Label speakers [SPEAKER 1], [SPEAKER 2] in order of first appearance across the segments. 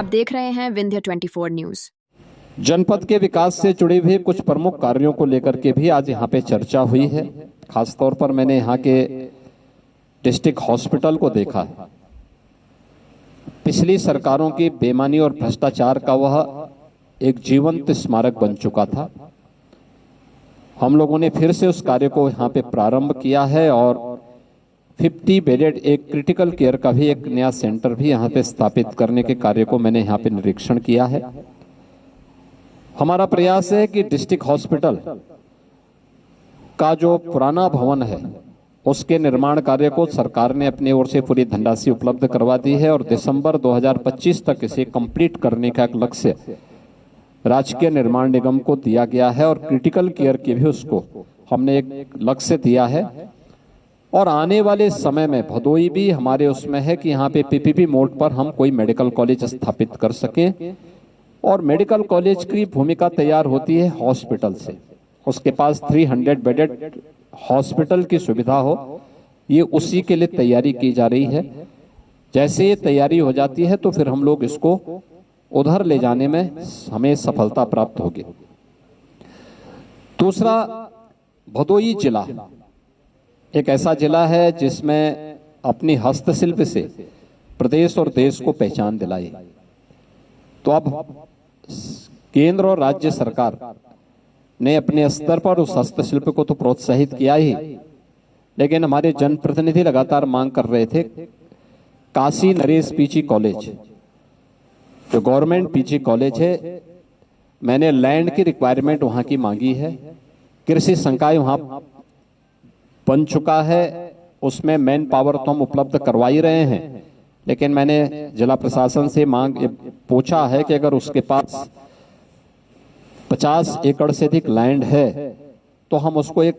[SPEAKER 1] आप देख रहे हैं विंध्य 24 न्यूज।
[SPEAKER 2] जनपद के विकास से जुड़े हुए कुछ प्रमुख कार्यों को लेकर के भी आज यहाँ पे चर्चा हुई है। खासतौर पर मैंने यहाँ के डिस्ट्रिक्ट हॉस्पिटल को देखा है। पिछली सरकारों की बेईमानी और भ्रष्टाचार का वह एक जीवंत स्मारक बन चुका था। हम लोगों ने फिर से उस कार्य को यहाँ पे प्रारंभ किया है और 50 बेडेड एक क्रिटिकल केयर का भी एक नया सेंटर भी यहाँ पे स्थापित करने के कार्य को मैंने यहाँ पे निरीक्षण किया है। हमारा प्रयास है कि डिस्ट्रिक्ट हॉस्पिटल का जो पुराना भवन है उसके निर्माण कार्य को सरकार ने अपनी ओर से पूरी धनराशि उपलब्ध करवा दी है और दिसंबर 2025 तक इसे कंप्लीट करने का एक लक्ष्य राजकीय निर्माण निगम को दिया गया है और क्रिटिकल केयर के भी उसको हमने एक लक्ष्य दिया है। और आने वाले समय में भदोई भी हमारे उसमें है कि यहाँ पे पीपीपी मोड पर हम कोई मेडिकल कॉलेज स्थापित कर सकें और मेडिकल कॉलेज की भूमिका तैयार होती है हॉस्पिटल से। उसके पास 300 बेडेड हॉस्पिटल की सुविधा हो, ये उसी के लिए तैयारी की जा रही है। जैसे ये तैयारी हो जाती है तो फिर हम लोग इसको उधर ले जाने में हमें सफलता प्राप्त होगी। दूसरा, भदोई जिला एक ऐसा जिला है जिसमें अपनी हस्तशिल्प से प्रदेश और देश को पहचान दिलाई। तो अब केंद्र और राज्य सरकार ने अपने स्तर पर उस हस्तशिल्प को तो प्रोत्साहित किया ही, लेकिन हमारे जनप्रतिनिधि लगातार मांग कर रहे थे काशी नरेश पीजी कॉलेज जो गवर्नमेंट पीजी कॉलेज है, मैंने लैंड की रिक्वायरमेंट वहां की मांगी है। कृषि संकाय वहां बन चुका है, उसमें मैन पावर तो हम उपलब्ध करवा ही रहे हैं, लेकिन मैंने जिला प्रशासन से पूछा है कि अगर उसके पास 50 एकड़ से अधिक लैंड है तो हम उसको एक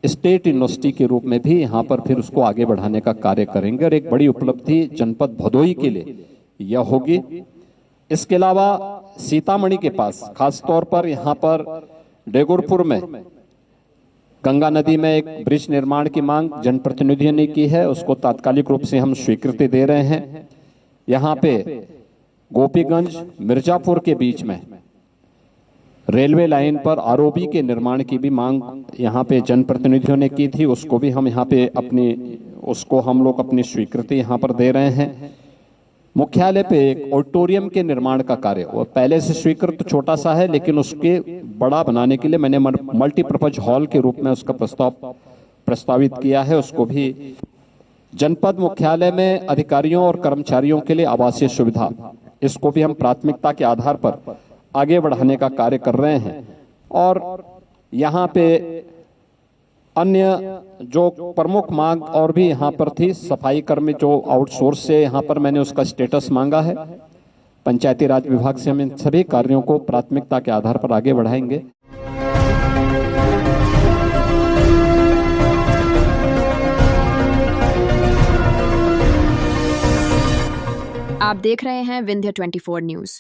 [SPEAKER 2] स्टेट यूनिवर्सिटी के रूप में भी यहाँ पर फिर उसको आगे बढ़ाने का कार्य करेंगे और एक बड़ी उपलब्धि जनपद भदोई के लिए यह होगी। इसके अलावा सीतामढ़ी के पास खासतौर पर यहाँ पर डेगुरपुर में गंगा नदी में एक ब्रिज निर्माण की मांग जनप्रतिनिधियों ने की है, उसको तात्कालिक रूप से हम स्वीकृति दे रहे हैं। यहाँ पे गोपीगंज मिर्जापुर के बीच में रेलवे लाइन पर आरओबी के निर्माण की भी मांग यहाँ पे जनप्रतिनिधियों ने की थी, उसको भी हम यहाँ पे उसको हम लोग अपनी स्वीकृति यहाँ पर दे रहे हैं। मुख्यालय पे एक ऑडिटोरियम के निर्माण का कार्य वो पहले से स्वीकृत छोटा सा है, लेकिन उसके बड़ा बनाने के लिए मैंने मल्टीपर्पज हॉल के रूप में उसका प्रस्तावित किया है। उसको भी जनपद मुख्यालय में अधिकारियों और कर्मचारियों के लिए आवासीय सुविधा, इसको भी हम प्राथमिकता के आधार पर आगे बढ़ाने का कार्य कर रहे हैं। और यहाँ पे अन्य जो प्रमुख मांग और भी यहाँ पर थी, सफाई कर्मी जो आउटसोर्स से यहाँ पर मैंने उसका स्टेटस मांगा है। पंचायती राज विभाग से हम इन सभी कार्यों को प्राथमिकता के आधार पर आगे बढ़ाएंगे।
[SPEAKER 1] आप देख रहे हैं विंध्य 24 न्यूज।